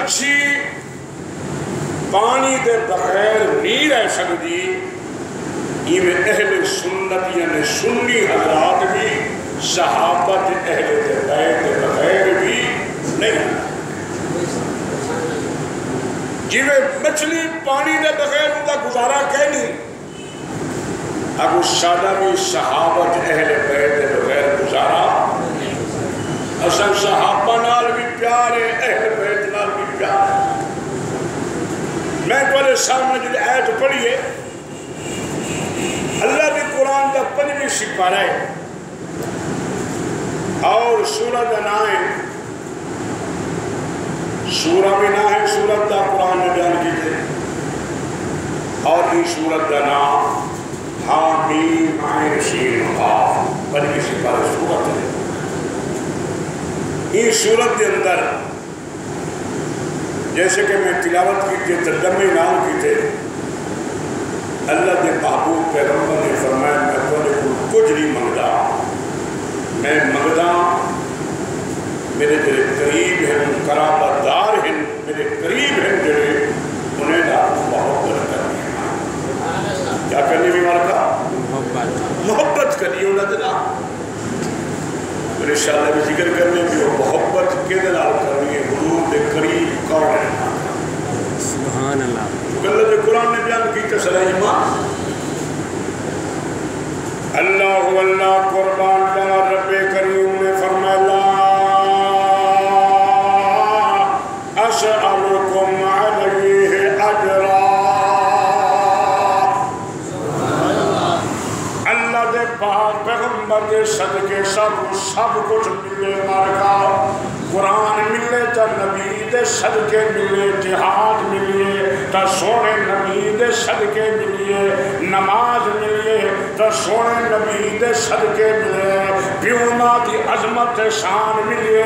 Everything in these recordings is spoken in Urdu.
مچھی پانی دے بغیر نہیں رہ سکتی، ایویں اہل سنت یعنی سنی حضرات بھی صحابت اہل بیت کے بغیر بھی نہیں، جیویں مچھلی پانی دے بغیر ان کا گزارا کہ نہیں، ابو سادہ بھی صحابت اہل بیت کے بغیر گزارا، اصل صحابہ نال بھی پیار ہے، اہل بیت نال بھی پیار ہے۔ میں تمہارے سامنے جو آیت پڑھیے، اللہ بھی قرآن کا 5ویں سپارہ ہے اور سورہ کا نام ہے، سورہ بھی نام ہے، سورت کا قرآن نے بیان کیتے، اور یہ سورت کا نام حامیم عین سین قاف 5ویں سپارہ سورت ہے۔ یہ سورت کے اندر جیسے کہ میں تلاوت کی تھی، ترجمے نام کی تھے، اللہ کے محبوب پیغمبر نے فرمایا میں تمہیں کچھ نہیں منگتا، میں منگتا میرے جڑے قریب ہیں، قرابت دار ہیں، میرے قریب ہیں جڑے انہیں نال محبت کرنی ہے۔ کیا کرنی بھی مارکا؟ محبت کرنی انہیں دے نال، اور انشاءاللہ بھی ذکر کرنے کی وہ محبت کے دلال کرنی ہے، حضور دے قریب کون ہے؟ سبحان اللہ۔ اللہ دے قرآن نے بیان کی تسلہ ایمان، اللہ اللہ قربان جانا رب کریم نے فرمایا لا اسألکم علیہ اجرا، اللہ دے پاک پیغمبر دے صدقے سب کچھ ملے مارکا، قرآن ملے تا نبی دے صدقے ملے، جہاد ملے تا سونے نبی دے صدقے ملے، نماز ملے تا سونے نبی دے صدقے ملے، پیونا دی عظمت شان ملے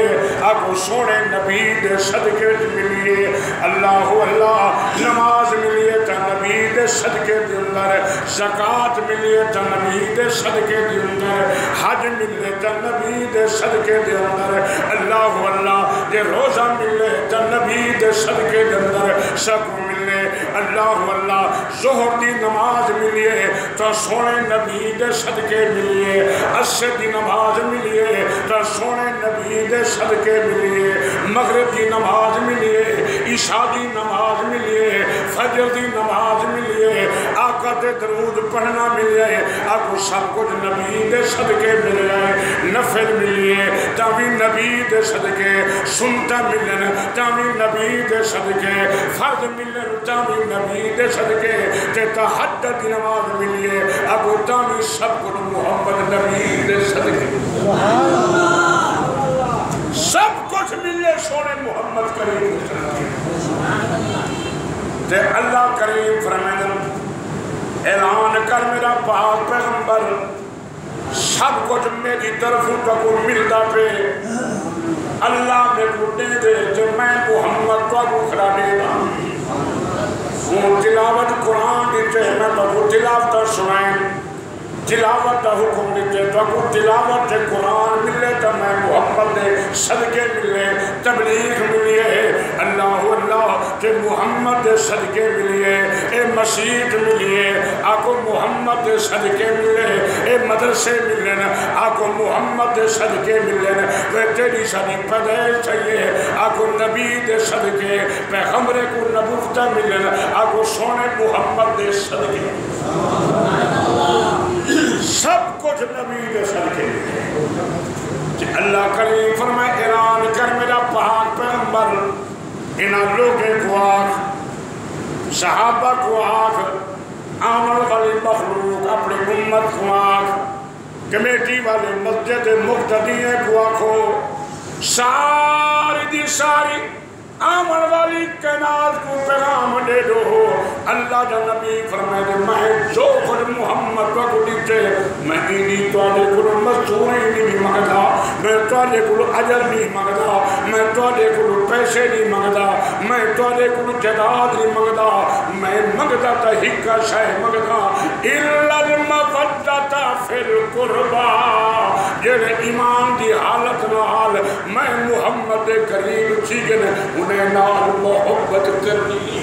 اگو سونے نبی دے صدقے ملے، اللہ اللہ نماز ملے تا نبی دے صدقے دے اندر، زکاة ملے تا نبی دے صدقے دے اندر، حج ملے تا نبی دے صدقے دے اندر، اللہ اللہ دے روزہ ملے تا نبی دے صدقے دے اندر، سب ملے اللہ اللہ ظہر دی نماز ملیے تا سونے نبی دے صدقے ملیے، عصر دی نماز ملیے تا سونے نبی دے صدقے ملیے، مغرب دی نماز ملیے، عشاء دی نماز ملیے، فجر دی نماز ملیے، آقا تے درود پڑھنا ملیے، آقا سب کچھ نبی دے صدقے ملیے، نفل ملیے تاوی نبی دے صدقے، سنتا ملن تاوی نبی دے صدقے، فرض ملن تاوی نبی دے صدقے، تے تہجد دی نماز ملیے آقا تاوی سب کچھ محمد نبی دے صدقے، سب کچھ ملے سونے محمد کریم تے اللہ کریم فرمائے اعلان کر میرا پاک پیغمبر سب کچھ میری طرف کو ملتا پہ، اللہ میں کو دے دے جو میں محمد کو کھڑا دے دا، وہ تلاوت قرآن دیتے میں تو تلاوت سنائیں، تلاوت حکم دیتے تو تلاوت قرآن ملے تو میں محمد دے صدقے ملے، تبلیغ ملیے، اللہ اللہ کہ محمد دے صدقے ملیے، اے مسیح ملیے، آکو محمد دے صدقے ملے، اے مدرسے ملن، آکو محمد دے صدقے ملن، وہ تیری ساری پیدائش چاہیے، آکو نبی دے صدقے، پیغمبر کو نبوت ملن، آکو سونے محمد دے صدقے، سب کچھ نبی دے صدقے ملے۔ اللہ کریم فرمائے اعلان کر میرا پاک پیغمبر انہاں لوگیں کو آکھ، صحابہ کو آکھ، عامل والی مخلوق اپنی امت کو آکھ، کمیٹی والے مسجد مقتدیہ کو آکھو، ساری دی ساری آمن والی کائنات کو پیغام دے دو، اللہ دا نبی فرمائے دے میں جو خود محمد کو دیتے میں انہی توالے کو مزدوری نہیں مانگتا، میں توالے کو اجر نہیں مانگتا، میں توالے کو پیسے نہیں مانگتا، میں توالے کو جداد نہیں مانگتا، میں مانگتا تا ہکا شاہ مانگتا الا المودۃ فی القربى، جڑے ایمان دی حالت نال میں محمد کریم چیگن انہیں نال محبت کرنی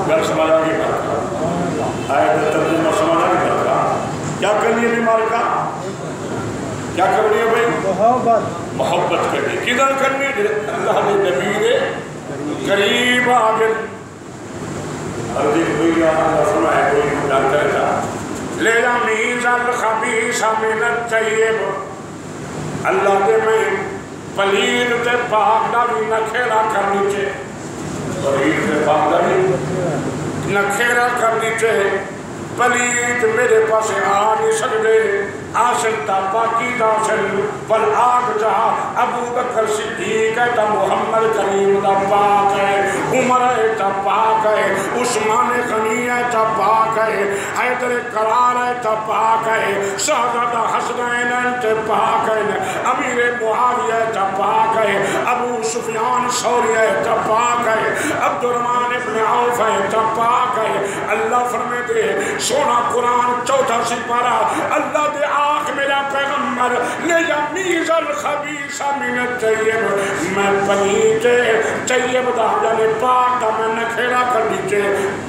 گل سمجھا گی برکہ آئے ترجمہ سمجھا گی برکہ کیا کرنی ہے بیمار کا کیا کرنی ہے بھائی محبت کرنی کدھر کرنی اللہ نے نبی دے قریب آگے عرضی کوئی اللہ فرمائے کوئی مدد کرتا لیلا میز الخبیث من الطیب اللہ دے میں پلید تے پاک دا بھی نکھیرا کرنی چھے پلید تے پاک دا بھی نکھیرا کرنی چھے پلید میرے پاس آ نہیں سکتے آسل تا پاکی دا سل بل آگ جہاں ابو بکر صدیق ہے تا محمد کریم دا پاک ہے عمر ہے تا پاک ہے عثمان غنی ہے تا پاک ہے حیدر قرار ہے تا پاک ہے شہزادہ حسنین ہے تا پاک ہے امیر معاویہ ہے تا پاک ہے ابو سفیان ثوری ہے تا پاک ہے عبد الرحمن ابن عوف ہے تا پاک ہے اللہ فرمے دے سونا قرآن 14 سپارہ اللہ دے آنکھ میرا پیغمبر لیمیز الخبیث من الطیب میں پلیت طیب دا جانے پاک دا میں نکھیرا کر دیجے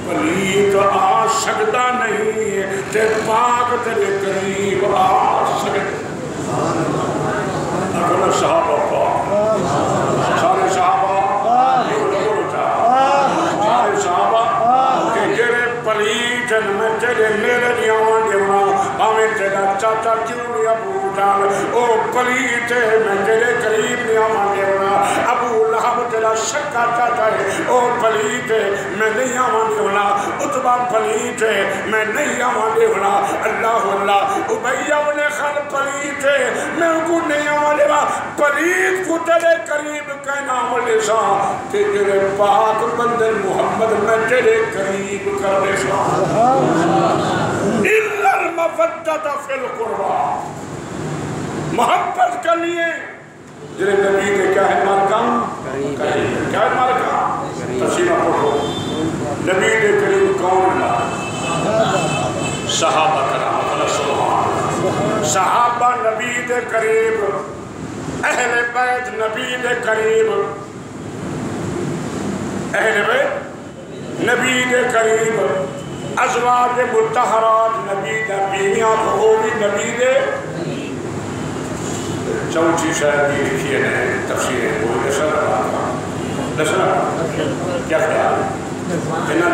پلیت آ سکتا نہیں تے پاک تیرے قریب آ سکتا اگر صحابہ پاک سارے صحابہ سارے صحابہ کہ جرے پلیت میں تیرے میرے دیوان دیوان ہمیں تیرا چاچا کیوں نہیں ابو جان او پلیت ہے میں تیرے قریب نہیں آمانے ہونا ابو لہب تیرا شکا چاچا ہے او پلیت ہے میں نہیں آمانے ہونا اتبا پلیت ہے میں نہیں آمانے ہونا اللہ اللہ ابیہ انہیں خل پلیت ہے میں ان کو نہیں آمانے ہونا پلیت کو تیرے قریب کہنا والے سا تیرے پاک بندر محمد میں تیرے قریب کرنے سا إِلَّا الْمَفَدَّةَ فِي الْقُرْبَى محبت کرنی ہے جنہیں نبی نے کیا ہے مارکا کیا ہے مارکا تفسیرہ پڑھو نبی نے کریم کون اللہ صحابہ کرام اللہ سبحان صحابہ نبی نے کریم اہل بیت نبی نے کریم اہل بیت نبی نے کریم ازواج متحرات نبی دے بیویاں کو بھی نبی دے چوچی شاید یہ لکھی ہے تفسیریں کوئی نشر رہا نشر کیا خیال جنہ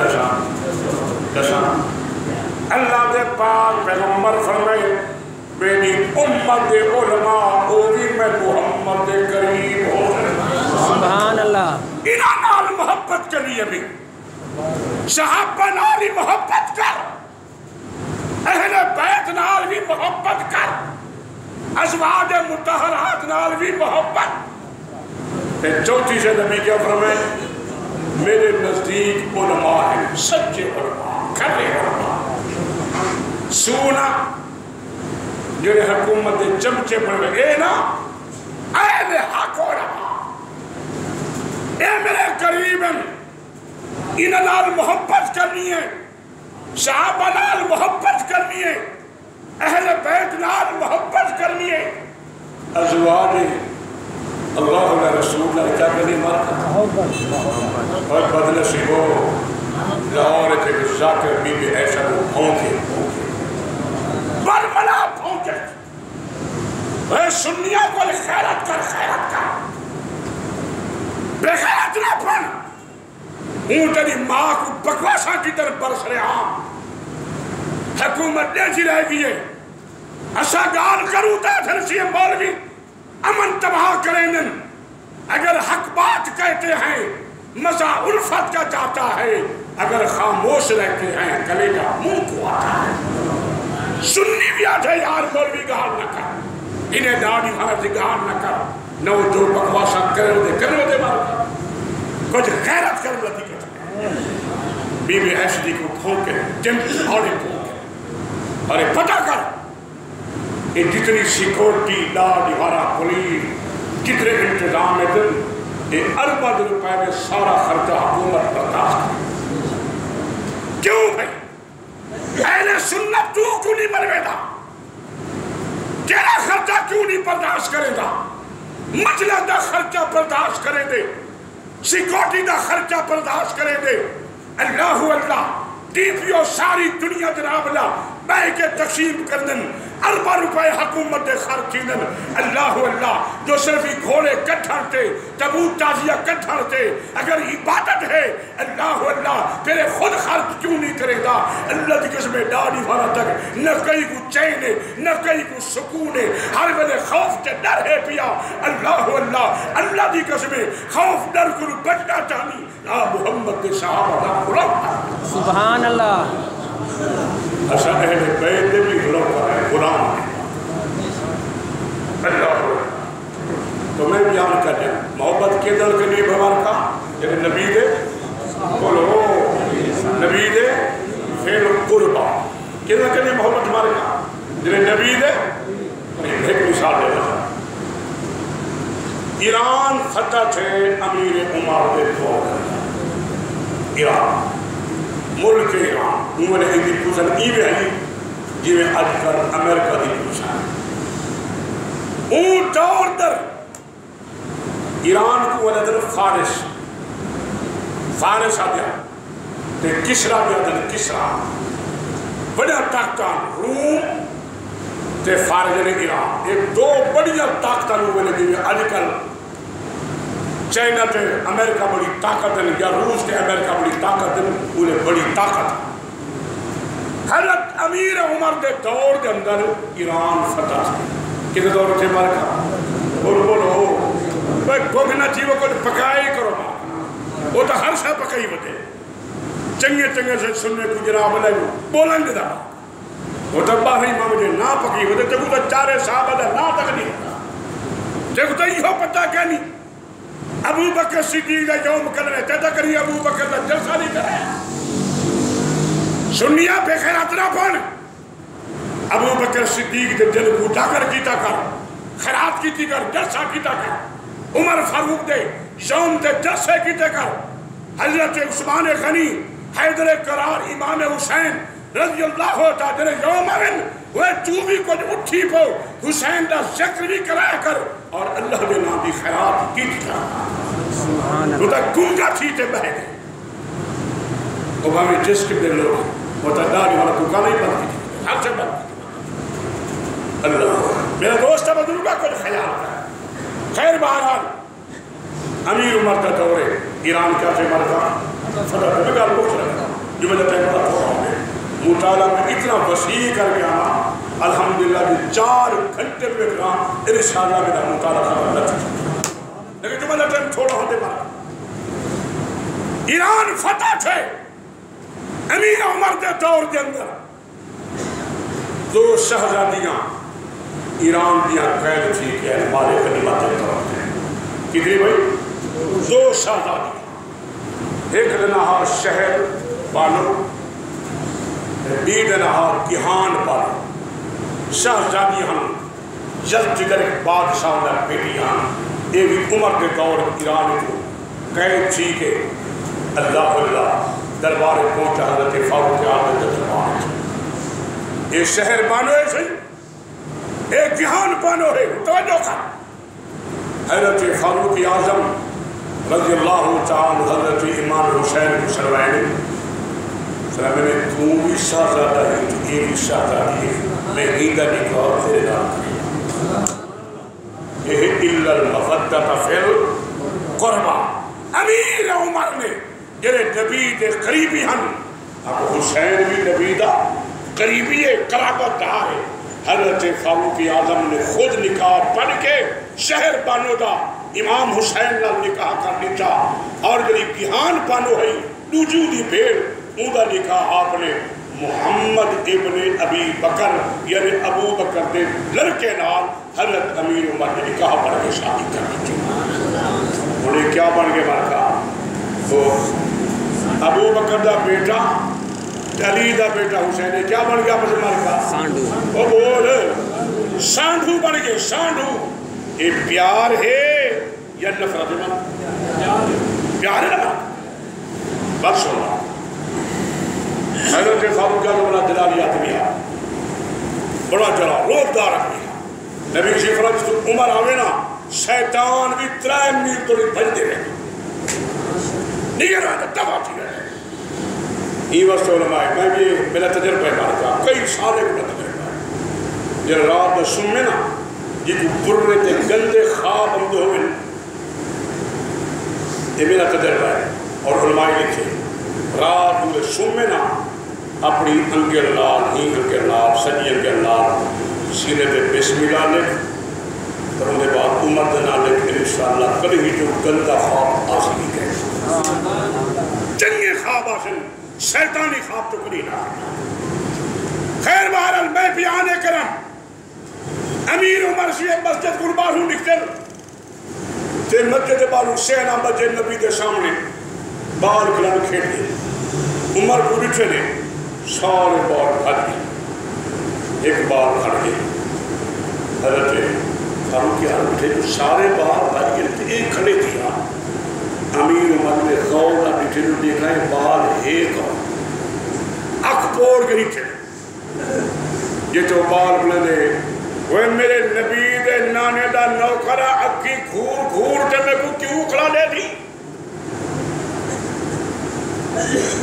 نشر اللہ دے پاک پیغمبر فرمائے میری امت دے علماء او بھی میں محمد دے قریب ہو سبحان اللہ انہاں نال محبت کرنی ہے بھی صحابہ نال بھی محبت کر اہل بیت نال بھی محبت کر ازواج مطہرات نال بھی محبت چوتھی سے نبی کیا فرمائے میرے نزدیک علماء ہیں سچے علماء کھلے علماء سونا جنہیں حکومت چمچے پڑھے اے نا اہل حق علماء اے میرے قریب انہاں نال محبت کرنی ہے صحابہ نال محبت کرنی ہے اہل بیت نال محبت کرنی ہے ازواج اللہ علیہ رسول اللہ کیا کرنی مارکا اور بدل سکو لاہور تھے کہ ذاکر بی بی ایسا کو پھونکے برملا پھونکے اے سنیوں کو خیرت کر بے خیرت نہ پھن ہوں تیری ماں کو بکواسا کی طرف برس رہے ہاں حکومت دیجی رہ گئی ہے ایسا گال کروں تا تھرسی مولوی امن تباہ کریں دن اگر حق بات کہتے ہیں مزہ الفت کا جاتا ہے اگر خاموش رہتے ہیں گلے کا منہ کو آتا ہے سنی بھی آتے یار مولوی گال نہ کر انہیں داڑی مہارتی گال نہ کر نہ وہ جو بکواسا کرو دے مارا کچھ غیرت کرو لتی بی بی ایس ڈی کو پھونکے جمع اور پھونکے اور پتہ کر یہ جتنی سیکورٹی لا دیوارہ پولیس کتنے انتظام ہے دن یہ اربع روپے میں سارا خرچہ حکومت برداشت کرے کیوں بھائی اہل سنت تو کو نہیں مروے دا تیرا خرچہ کیوں نہیں برداشت کرے گا؟ مجلہ دا خرچہ برداشت کرے دے، سیکورٹی دا خرچہ برداشت کرے دے. اللہ اللہ ٹی پی او ساری دنیا جناب اللہ بے کے تقسیم کردن، اربع روپے حکومت دے خرچیدن. اللہ اللہ جو صرف ہی گھوڑے کٹھاتے تبوت تازیہ کٹھاتے، اگر عبادت ہے اللہ اللہ پھر خود خرچ کیوں نہیں کرے گا؟ اللہ کی قسم ڈاڑی والا تک نہ کئی کو چین ہے نہ کئی کو سکون ہے، ہر ویلے خوف تے ڈر ہے پیا. اللہ اللہ اللہ کی قسم خوف ڈر کو بچنا چاہنی محمد کے صحابہ دا غلام. سبحان اللہ. ایسا اہل بیت دے بھی غلام ہے، غلام ہے. اللہ تو میں بیان کر دیں محبت کے دل کے لیے بھوار کا یعنی نبی دے بولو نبی دے فیل قربا کے دل کے لیے محبت ہمارے کا یعنی نبی دے. ایک مثال دے رہا ایران فتح تھے امیر عمر دے دور. ایران ملک ایران انہوں نے ایک پوچھن ای بھی ہے جی میں آج کر امریکہ دی پوچھا اون دور در ایران کو والا در فارس آ گیا تے کسرا بھی آدھر کسرا بڑا طاقتان روم تے فارس نے ایران ایک دو بڑیا طاقتان ہوئے لگی ہوئے آج کل چائنا تے امریکہ بڑی طاقت ہے یا روس تے امریکہ بڑی طاقت ہے انہیں بڑی طاقت ہے. حضرت امیر عمر دے دور دے اندر ایران فتح تھا. کتے دور تھے مرکہ بولو بھائی گوگنا چیوہ کو پکائے کرو وہ تو ہر شاہ پکائی بتے چنگے چنگے سے سننے کو جناب علیہ بولن دے دا وہ تو باہری مجھے نہ پکائی بتے تکو تو چارے صحابہ دا نہ تک نہیں تکو تو یہ پتہ کیا نہیں ابو بکر صدیق دا یوم کرنے تیتا کری ابو بکر دا جلسہ نہیں کرے سنیا پہ خیرات نہ پڑھ. ابو بکر صدیق دے دل کو جاگر کیتا کر خیرات کیتی کر جلسہ کیتا کر. عمر فاروق دے یوم دے جلسے کیتے کر. حضرت عثمان غنی حیدر قرار امام حسین رضی اللہ تعالی یوم آئین وہ چوبی کو اٹھی پو حسین دا ذکر بھی کرایا کر اور اللہ دے نام دی خیرات کیتی کر. تو تا گنگا تھیتے بہے گئے وہ ہمیں جس کے دل لوگ وہ تا داری والا تو کانا ہی بند کی تھی ہر سے بند کی تھی. اللہ میرا دوست بزرگا کچھ خیال ہے. خیر بہرحال امیر عمر کا دور ہے ایران کیا سے مرکا فتح میں گال پوچھ رہا جو میں نے پہنتا تھوڑا ہوں مطالعہ میں اتنا وسیع کر کے آنا الحمدللہ بھی 4 گھنٹے میں کہاں انشاءاللہ میرا مطالعہ ختم نہ چکا لیکن جو میں نے ٹائم تھوڑا ہوتے مرکا ایران فتح تھے امیر عمر دے دور دے اندر 2 شہزادیاں ایران دیا قید تھی کہ ہمارے غنیمت دے طرف تھے. کتنی بھائی 2 شہزادیاں ایک دنہا شہر بانو دنہا گیہان بانو. شہزادیاں جلد جگر ایک بادشاہ نے بیٹیاں یہ بھی عمر کے دور ایران کو قید تھی کہ اللہ اللہ دربار پہنچا حضرت فاروق اعظم کے دربار. یہ شہر بانو ہے صحیح ایک گیہان بانو ہے توجہ کر. حضرت فاروق اعظم رضی اللہ تعالی حضرت امام حسین کو سروائے سلام نے تو بھی شہزادہ ہے تو یہ بھی شہزادی ہے میں ہی کا نکاح تیرے نام یہ الا المودۃ فی القربى. امیر عمر نے جڑے نبی دے قریبی ہن اب حسین بھی نبی دا قریبی ہے قرابت دار ہے. حضرت فاروق اعظم نے خود نکاح پڑھ کے شہر بانو دا امام حسین نال نکاح کر لیتا اور جڑی گیہان بانو ہے وجودی بھیڑ اوندا نکاح آپ نے محمد ابن ابی بکر یعنی ابو بکر دے لڑکے نال حضرت امیر عمر نے نکاح پڑھ کے شادی کر دی. انہیں کیا بن کے مرکا تو ابو بکر دا بیٹا علی دا بیٹا حسین کیا بن گیا پس مرکا سانڈو. وہ بول سانڈو بن گئے. سانڈو یہ پیار ہے یا نفرت ہے؟ پیار ہے نا بس سننا. حضرت فاروق اعظم بڑا جلالیات بھی ہے بڑا جلا روبدار بھی ہے نبی شفرت تو عمر آوے نا شیطان بھی 3 میل تو نہیں بھج دے رہے نہیں رہا تھا دفع تھی رہے یہ وقت علماء میں بھی میرا تجربہ ہے مارکا کئی سالے کو تجربہ ہے جب رات میں سن میں نا یہ کو برے تے گندے خواب ہم دو ہوئے یہ میرا تجربہ ہے اور علماء لکھے رات میں سن میں نا اپنی انگل لال ہینگ کے لال سجی انگل لال سینے پہ بسم اللہ لکھ اور ان کے بعد عمر دنا لکھ انشاءاللہ کبھی ہی جو گندہ خواب آسنی گئے چنگے خواب آسن شیطانی خواب تو کری نہ خیر بہرحال میں بیانے کرم امیر عمر سی مسجد قربانوں نکتر تے مسجد بارو سینہ مسجد نبی کے سامنے بال کلان کھیٹ گئے عمر کو بچھے نے سارے بال بھج گئے ایک بال کھڑ گئے حضرت فاروق کی حال بٹھے جو سارے بال بھج گئے تھے ایک کھڑے تھیا امیر عمر نے غور نہ بٹھے جو دیکھا ہے بال ایک اور اکھ پوڑ کے نیچے یہ تو بال بلے دے وہ میرے نبی دے نانے دا نوکرہ اکی گھور گھور تے میں کو کیوں کھڑا لے دی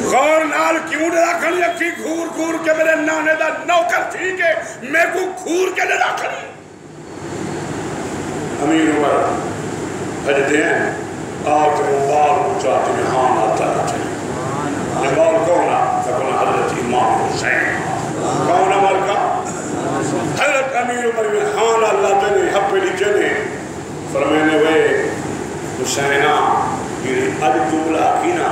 غور نال کیوں ڈرا کھڑی اکی گھور گھور کے میرے نانے دا نوکر تھی کہ میں کو گھور کے ڈرا کھڑی امیر عمر بھجتے ہیں آج وہ بال چاہتے ہیں ہاں آتا رہتے ہیں یہ بال کون آتا ہے حضرت امام حسین کون عمر کا حضرت امیر عمر میں ہاں اللہ تنے حب پہ نیچے نے فرمینے وے حسینہ یہ اد جملہ کینا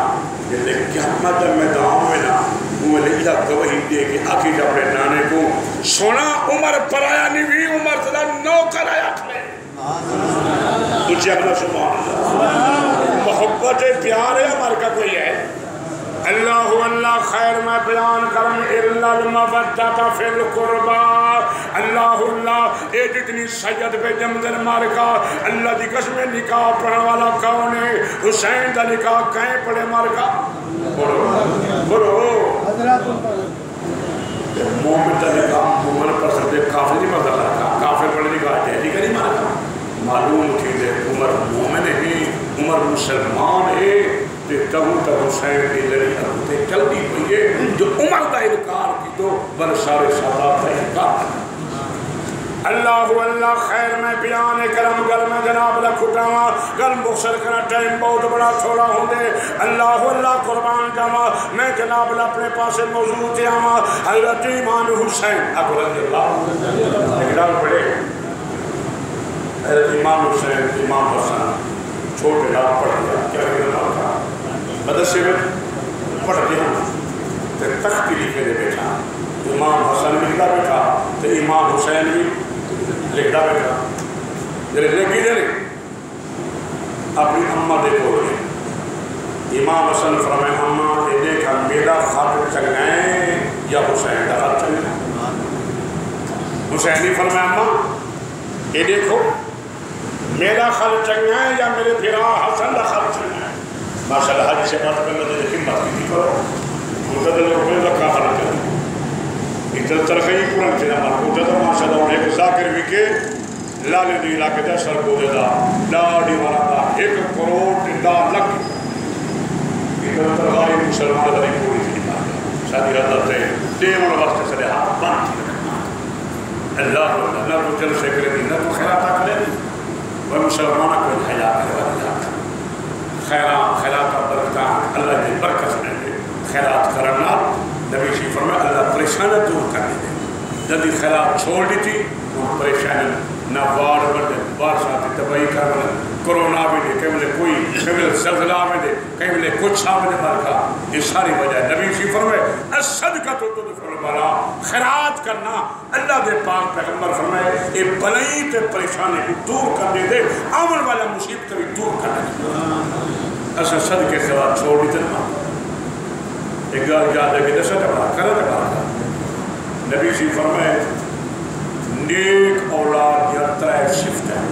یہ لے قیامت میدان میں نا وہ لے جا گوہی دے کہ آخی جا اپنے نانے کو سونا عمر پر آیا نہیں عمر صدا نوکر آیا کھلے تجھے اپنا سبحان اللہ محبت پیار ہے عمر کا کوئی ہے اللہ اللہ خیر میں بیان کرم الا المودۃ فی القربى اللہ اللہ اے جتنی سید پہ جمدن مارکا اللہ دی قسم نکاح پڑھنے والا کون ہے حسین دا نکاح کہیں پڑھے مارکا بڑھو مومن دا نکاح مومن پر سکتے کافر نہیں مزہ لگا کافر پڑھنے نکاح جہلی کا نہیں مارکا معلوم تھی دے عمر مومن ہے عمر مسلمان ہے تہوں تا حسین کی لڑی ارتے چل دی ہوئی ہے جو عمر دا انکار کی تو بر سارے سادات دا انکار اللہ اللہ خیر میں بیان کرم گل میں جناب لکھٹاواں گل مختصر کرنا ٹائم بہت بڑا تھوڑا ہوں دے اللہ اللہ قربان جاواں میں جناب اپنے پاس موضوع تے آواں حضرت امام حسین ابو رضی اللہ اقدار پڑھے حضرت امام حسین امام حسن چھوٹے نام پڑھ گیا کیا کہنا تھا مدرسے میں پڑھ دیا تو تختی لکھے دے بیٹھا امام حسن بھی لکھا بیٹھا تو امام حسین بھی لکھا بیٹھا جب لکھی دے اپنی اماں دے کو گئے امام حسن فرمائے اماں دے دیکھا میرا خط چلائیں یا حسین کا خط چلائیں حسین ہی فرمائے اماں یہ دیکھو میرا خط چلائیں یا میرے پھرا حسن کا خط چلائیں ماشاءاللہ حج سے بات کرنا دے خدمت کی کرو مجھے لوگ میں رکھا خرا کریں اتنا ترخی پورا چیزا مجھے ماشاءاللہ انہیں ایک ذاکر بھی کے لالے دی علاقے دے سر کو دے دا لاڑی والا دا 1 کروڑ دا لکھ اتنا ترخی مسلمان دا نہیں پوری تھی شادی حضرت ہے دیون وقت سے ہاتھ بانتی اللہ نہ تو جل سے کرے نہ تو خیراتا کرے وہ مسلمانہ کو حیاء کرے والا خیرات کا برکات اللہ کی برکت میں دے خیرات کرنا نبی شی فرمائے اللہ پریشانہ دور کرنے دے جدی خیرات چھوڑ دی تھی وہ پریشانہ نہ وار بردے بارشاتی تباہی کرنے کرونا بھی دے کہیں ملے کوئی کہیں ملے زلزلہ بھی دے کہیں ملے کچھ آمدے برکا یہ ساری وجہ نبی شی فرمائے الصدقہ تو تدفع البلا خیرات کرنا اللہ دے پاک پیغمبر فرمائے یہ بلئی تے پریشانے بھی دور کرنے دے عمل والا مصیبت بھی دور کرنے دے ایسا صدقے خیرات چھوڑ دیتے نا ایک گال یاد ہے کہ دسا جب کرا دے بارکا نبی شی فرمائے نیک اولاد یا ترائے شفت ہے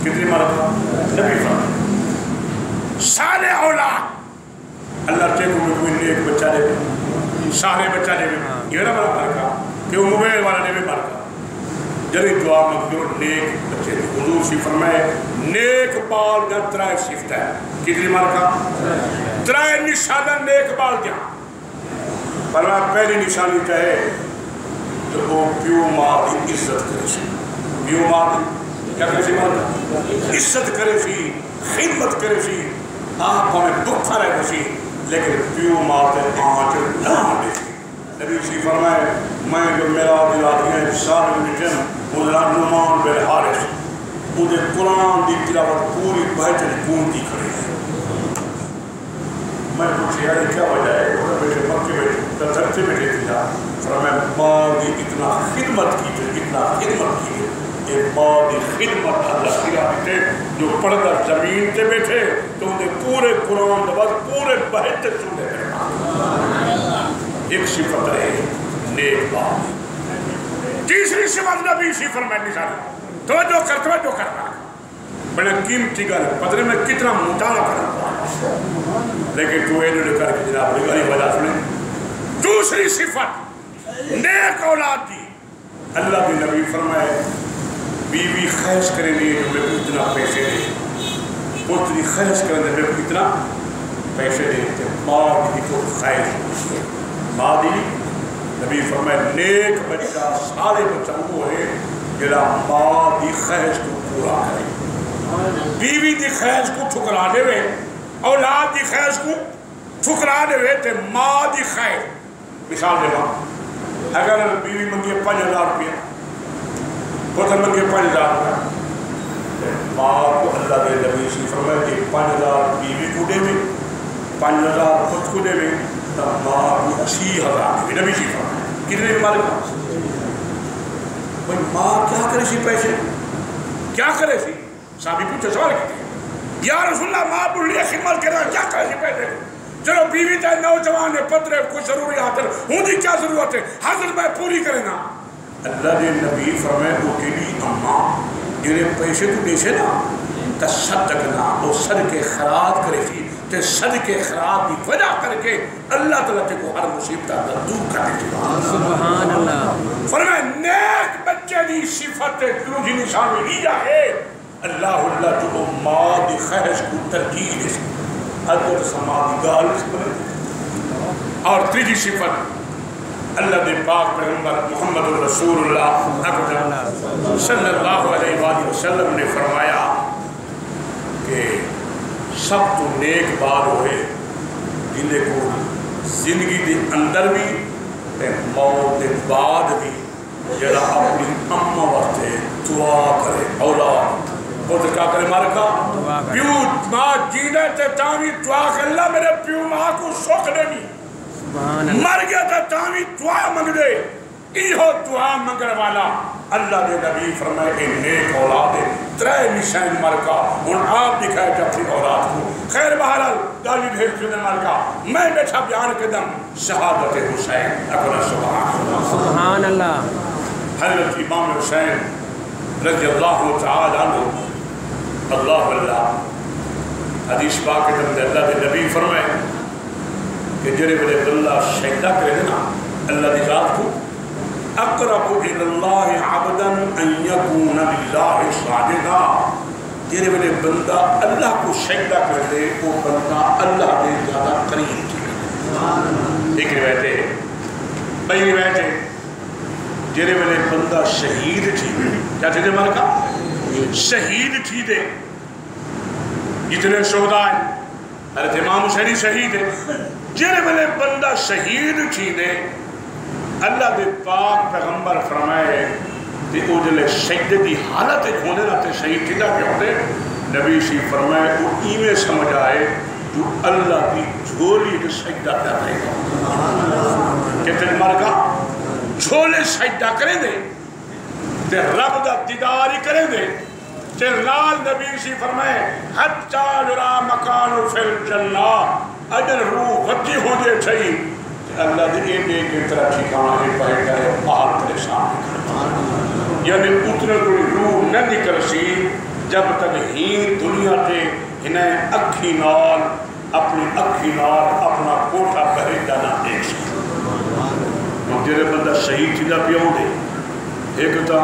کتنی مرتبہ نبی فرمائے صالح اولاد اللہ ٹیکو میں کوئی نیک بچہ دے بھی صالح بچہ دے بھی یہ نہ بڑا برکہ کہ وہ موبیل والا دے بھی برکہ جڑی دعا منگو نیک بچے دی حضور سی فرمائے نیک بال دا ترائے صفت ہے کتنی مارکا ترائے نشانہ نیک بال دیا فرمایا پہلی نشانی کہے تو وہ پیو ماں دی عزت کرے سی پیو ماں دی کیا کرے سی ماں عزت کرے سی خدمت کرے سی آپ ہمیں بکھا رہے سی لیکن پیو ماں دے آنچ نہ دے سی نبی سی فرمائے میں جو میرا دل آدھیا سال میں جن مدرہ نمان بن حارث مجھے قرآن دی تلاوت پوری بہتر گونتی کھڑی ہے میں پوچھے یار کیا وجہ ہے وہ بیٹے مکے بیٹے دھرتے بیٹے تھا فرمائے ماں دی اتنا خدمت کی جو اتنا خدمت کی ایک ماں دی خدمت اللہ کی بیٹے جو پڑھ کر زمین تے بیٹھے تو انہیں پورے قرآن دباز پورے بہتر سنے ایک صفت ہے نیک بات تیسری صفت نبی سی فرمائے نشان توجہ کرنا بڑے قیمتی گل پتہ میں کتنا مطالعہ کرنا لیکن تو ایڈو کر کے جناب نے گالی وجہ سنے دوسری صفت نیک اولاد دی اللہ کے نبی فرمائے بیوی خیش کرے لیے جو میں اتنا پیسے دے پتری خیش کرنے میں اتنا پیسے دے ماں کی تو خیش ماں دی نبی فرمائے نیک بچہ سارے بچہ وہ ہے جڑا ماں دی خیش کو پورا کرے بیوی دی خیش کو ٹھکرا دے وے اولاد دی خیش کو ٹھکرا دے وے تے ماں دی خیش مثال دے گا اگر بیوی منگے 5,000 روپیہ پتر منگے 5,000 روپیہ ماں کو اللہ دے نبی سی فرمائے کہ 5,000 بیوی کو دے وے 5,000 خود کو دے وے ماں کو 80,000 نبی سی فرمائے کتنے مالک بھئی ماں کیا کرے سی پیسے کیا کرے سی صحابی پوچھے سوال کیتے یا رسول اللہ ماں بڑھلی خدمت کرنا کیا کرے سی پیسے چلو بیوی تے نوجوان پترے کچھ ضروریات ہے ہوں دی کیا ضرورت ہے حضرت میں پوری کرے نا اللہ نے نبی فرمائے وہ کے لیے اماں جنہیں پیسے تو دیسے نا تصدقنا وہ صدقے خیرات کرے سی تے صدقے خیرات کی وجہ کر کے اللہ تعالیٰ تے کو ہر مصیبت دور کر دے سبحان اللہ فرمائے نیک بچے دی صفت دوسری نشان میں یہ ہے اللہ جو ماں دی خیش کو ترجیح دے حضرت سماعی گال اس پر اور تیجی صفت اللہ دے پاک پیغمبر محمد رسول اللہ اکرم صلی اللہ علیہ وآلہ وسلم نے فرمایا کہ سب تو نیک بات ہوئے جنہیں کو زندگی دے اندر بھی تے موت دے بعد بھی جڑا اپنی اماں واسطے دعا کرے اولاد وہ تو کیا کرے مارکا پیو ماں جینے تے تاوی دعا کر اللہ میرے پیو ماں کو سوکھ دے نہیں مر گیا تے تاوی دعا منگ دے ایہو دعا منگر والا اللہ دے نبی فرمائے کہ نیک اولاد ہے ترائے نشان مرکا ان آپ دکھائے کہ اپنی اولاد کو خیر بہرحال گالی ڈھیر چنے مرکا میں بیٹھا بیان کے دم شہادت حسین اپنا سبحان اللہ حضرت امام حسین رضی اللہ تعالی عنہ اللہ اللہ حدیث پاک کے دم دے اللہ دے نبی فرمائے کہ جرے بلے اللہ شہدہ کرے نا اللہ دی ذات کو اقرب الى اللہ عبدا ان یکون للہ صادقا جیرے بلے بندہ اللہ کو شہدہ کر دے وہ بندہ اللہ دے زیادہ قریب کی ایک روایت ہے بھئی روایت ہے جیرے بلے بندہ شہید تھی کیا تھے دے مارکا شہید تھی دے جتنے شہداء ہیں حضرت امام حسین شہید ہے جیرے بلے بندہ شہید تھی دے اللہ دے پاک پیغمبر فرمائے کہ وہ جلے شہید دی حالت ہونے نہ تے شہید تھی دا کیا ہوتے نبی سی فرمائے وہ ایمیں سمجھ آئے جو اللہ دی جھولی دے سجدہ پیدا ہے کہتے ہیں مرکا جھولے سجدہ کریں دے تے رب دا دیداری کریں دے تے لال نبی سی فرمائے حتی جرا مکانو فی الجنہ اجر روح وجی ہو دے چھئی اللہ دے ایک ایک طرح ٹھیکانا ہے پہے کرے پہاڑ پریشان کرے یعنی اتنے کوئی روح نہ نکل سی جب تک ہین دنیا تے انہیں اکھی نال اپنی اکھی نال اپنا کوٹا بہے جانا دیکھ سی جیرے بندہ شہید تھی دا پیوں دے ایک تا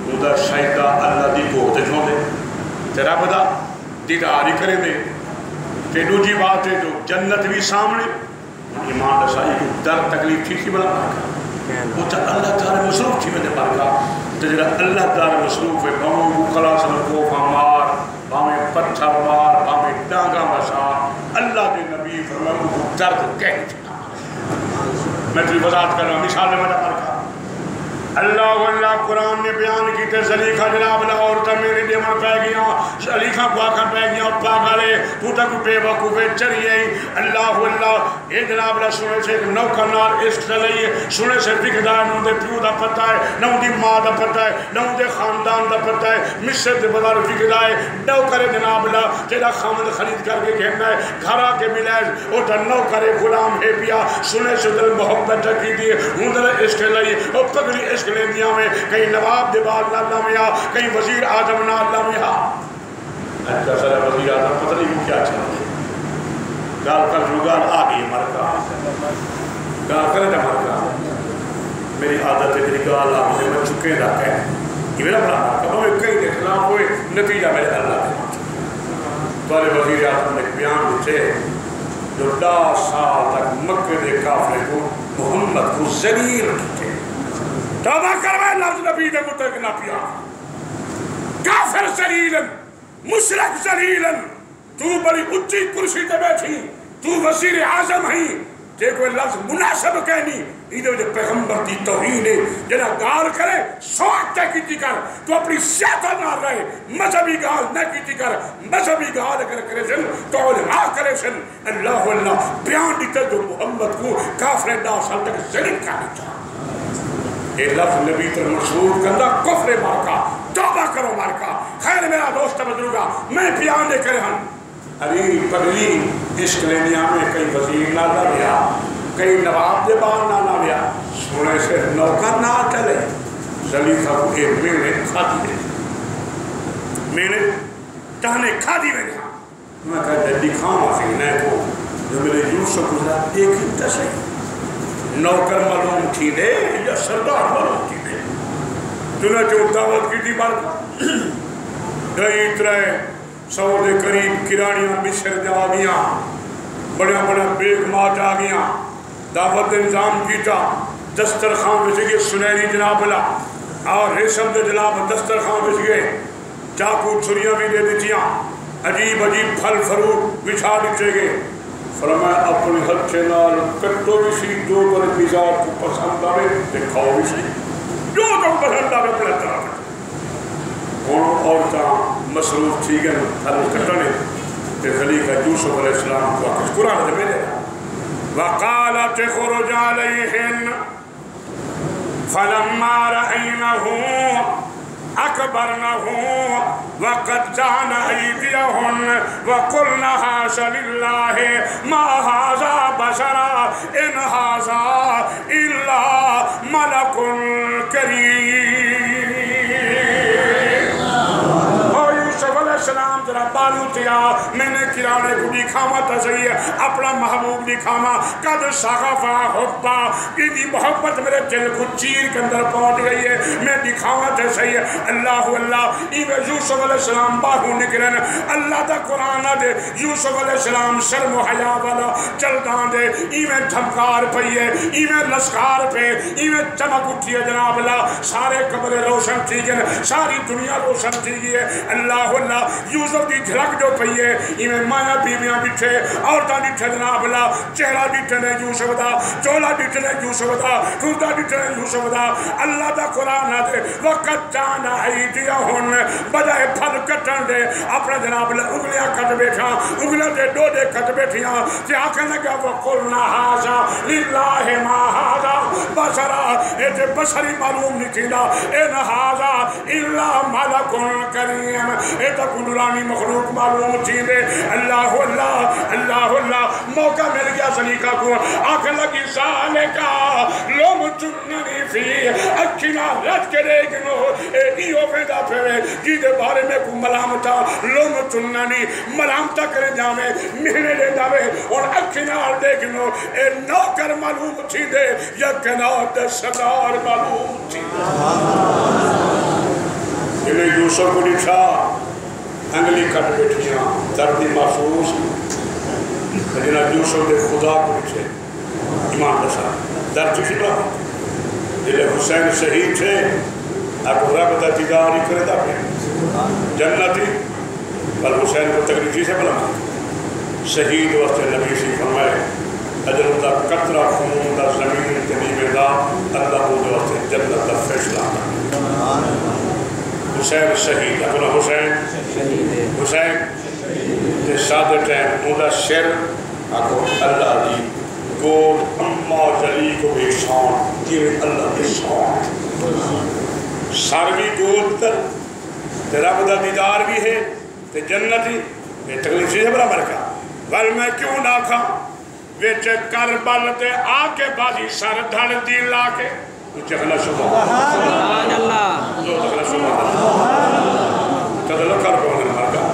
اُدھا شاہدہ اللہ دی بہت چھو دے تے رب دا دیداری کرے دے تے دوجی بات ہے جو جنت بھی سامنے ایمان رسائی کو در تکلیف تھی سی بلا پاکا وہ چاہ اللہ تعالی مصروف تھی میں دے پاکا تے جڑا اللہ تعالی مصروف ہے بھاموں کو خلاص کو مار بھامیں پتھر مار بھامیں ڈانگا مسا اللہ دے نبی فرمان کو درد کہہ چھنا میں تری وضاحت کر رہا ہوں مثال میں پاکا اللہ قرآن نے بیان کی تے زلیخہ جناب اللہ عورتہ میرے دیمان پہ گیا زلیخہ کو آکھا پہ گیا اور پاگالے تو تک بے وقوفے چریے اللہ اے جناب اللہ سنے سے نوکہ نار عشق چلئیے سنے سے فکر ہے نو دے پیو دا پتہ ہے نو دی ماں دا پتہ ہے نو دے خاندان دا پتہ ہے مصر دے بازار فکر ہے نو کرے جناب اللہ جیدہ خامد خرید کر کے کہنا ہے گھرا کے ملیز اوٹا نو کرے غلام ہے پیا سنے سے دل محبت رکھی دیئے ہوں دل عشق لئیے اور پگلی عشق لے دیا میں کہیں نواب دبال نہ اللہ میں آ کہیں وزیر آدم نہ اللہ میں آ اچھا سر وزیر آدم پتہ نہیں وہ کیا چاہتے گال کر جو گال آگئی مرکا گال کرے جا مرکا میری عادت ہے میری گال آگئی میں چکے دا کہے یہ میرا بڑا مرکا میں کہیں اخلاف ہوئے نتیجہ میرے اللہ دے توالے وزیر آدم نے بیان دیتے جو 10 سال تک مکہ دے کافرے کو محمد کو ذلیل کیتے توبہ کروائے لفظ نبی نے متعلق نہ پیا کافر ذلیلن مشرک ذلیلن تو بڑی اچھی کرسی تے بیٹھی تو وزیر اعظم ہیں تے کوئی لفظ مناسب کہنی ایدھے وجہ پیغمبر کی توہین ہے جنہا گال کرے سوچتے کیتی کر تو اپنی سیاتا نہ رہے مذہبی گال نہ کیتی کر مذہبی گال اگر کرے سن تو علماء کرے سن اللہ بیان دیتا جو محمد کو کافر 10 سال تک ذلیل کرنے چاہا یہ لفظ نبی تر مشہور کندہ کفر مارکا توبہ کرو مارکا خیر میرا دوست بدلوگا میں پیانے کرے ہم علی پگلی عشق لینیا میں کئی وزیر نہ لیا کئی نواب دے بار نہ لیا سونے سے نوکر نہ چلے زلیخہ کو ایک مینے کھا دی مینے چاہنے کھا دی میں کہا دکھاؤں آخری کو جو میرے یوسف گزرا ایک ہی تسے نوکر معلوم تھی دے یا سردار معلوم تھی دے چنانچہ دعوت کی تھی بار دہی ترے سعود قریب کرانیاں مصر جا گیا بڑا بڑا بیگ مات آ گیا دعوت انظام کیتا دسترخوان بچ گئے سنہری جناب اللہ اور ریشم دے جناب دسترخوان بچ گئے چاقو چھریاں بھی دے دیتیاں عجیب عجیب پھل فروٹ بچھا دیتے گئے فرمایا اپنی حد کے نال کٹو بھی سی جو پر مزاج کو پسند آئے دکھاؤ بھی سی جو تو پسند آئے اپنے طرح اور مصروف تھی گئے ہر کٹنے کہ خلیقہ یوسف علیہ السلام کو آکش قرآن دے میرے وقالت خرج علیہن فلما رأینہو أكبرنه وقطعن أيديهن وقلن حاش لله ما هذا بشرا إن هذا إلا ملك كريم السلام ذرا بالو تیا میں نے کرانے کو دکھاما تسیح اپنا محبوب دکھاما قد شغفا حبا کی محبت میرے دل کو چیر کے اندر پہنچ گئی ہے میں دکھاما تسیح اللہ ایوے یوسف علیہ السلام باہو نکرن اللہ دا قرآن دے یوسف علیہ السلام شرم و حیا والا چلدان دے ایوے دھمکار پئیے ایوے لسکار پہ ایوے چمک اٹھیے جناب اللہ سارے قبر روشن تھی گئے ساری دنیا روشن تھی گئی اللہ یوسف دی جھلک جو پئی ہے ایویں مایا بیویاں بٹھے عورتاں بٹھے جناب اللہ چہرہ بٹھے نے یوسف دا چولا بٹھے نے یوسف دا ٹوٹا بٹھے نے یوسف دا اللہ دا قرآن دے وقت جانا ایدیہن بجائے پھل کٹن دے اپنا جناب اللہ انگلیاں کٹ بیٹھا انگلیاں دے ڈوڈے کٹ بیٹھیاں کہ آکھیں لگا وقلنا حاضا للہ ما حاضا بشرا اے تے بشری معلوم نہیں تھیلا ان حاضا الا ملک کریم اے تا کنرانی مخلوق معلوم تھی دے اللہ موقع مل گیا سلیقہ کو آکھیں لگی سالکا لوم چننی فی اکھنا رت کے دیکھنو اے ایو فیدہ پھرے جیدے بارے میں کو ملامتا لوم چننی ملامتا کرے جاوے مہنے دے جاوے اور اکھنا دیکھنو اے نوکر معلوم تھی دے یا کنات سردار معلوم تھی دے انہیں یوسف کو لکھا انگلی کٹ بیٹھیاں دردی محسوس جنہیں یوسف دے خدا کو لکھے ایمان دسا درد چکی بات جنہیں حسین شہید تھے اگر رب دا دیدار ہی کرے دا پہ جنتی پر حسین کو تکلیفی سے بلا شہید وقت نبی سی فرمائے اجر دا قطرہ خون دا زمین تنیمے دا اللہ کو دے وقت جنت دا فیصلہ حسین شہید اپنا حسین حسین تے سادہ ٹائم اندہ سر اکو اللہ دی گود اما جلی کو بے شان کیوے اللہ بے شان ساروی گود تر تے رب دا دیدار بھی ہے تے جنتی یہ تکلیف سے بڑا مرکا ول میں کیوں نہ کھا ویچ کربل تے آکے بازی سر دھڑ دی لاکے چکلا سبحان اللہ جو چکلا سبحان اللہ تدلو کربل مرکا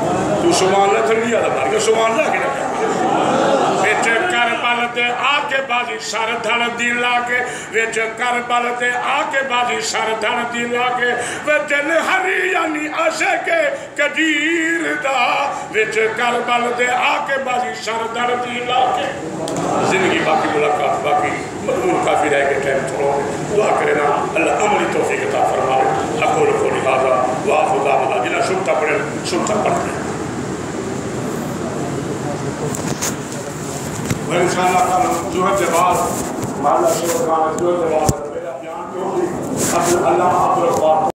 تو سبحان اللہ تھر لیا دا مرکا سبحان اللہ کی نکا ویچ کربل تے آکے بازی سر دھڑ دی لاکے ویچ کربل تے آکے بازی سر دھڑ دی لاکے ویچ نہری یعنی آشے کے کدیر دا ویچ کربل تے آکے بازی سر دھڑ دی لاکے زندگی باقی ملاقات باقی مضمون کافی رہ کے ٹائم چھوڑو دعا کرنا اللہ عملی توفیق عطا فرمائے اقول قولی ھذا وآخر دعوانا جنہاں سنتا پڑھیں سنتا پڑھیں اور انشاءاللہ کل ظہر کے بعد محلہ شروع کانا ظہر کے بعد میرا بیان کیوں ہوئی اللہ عبدالقادر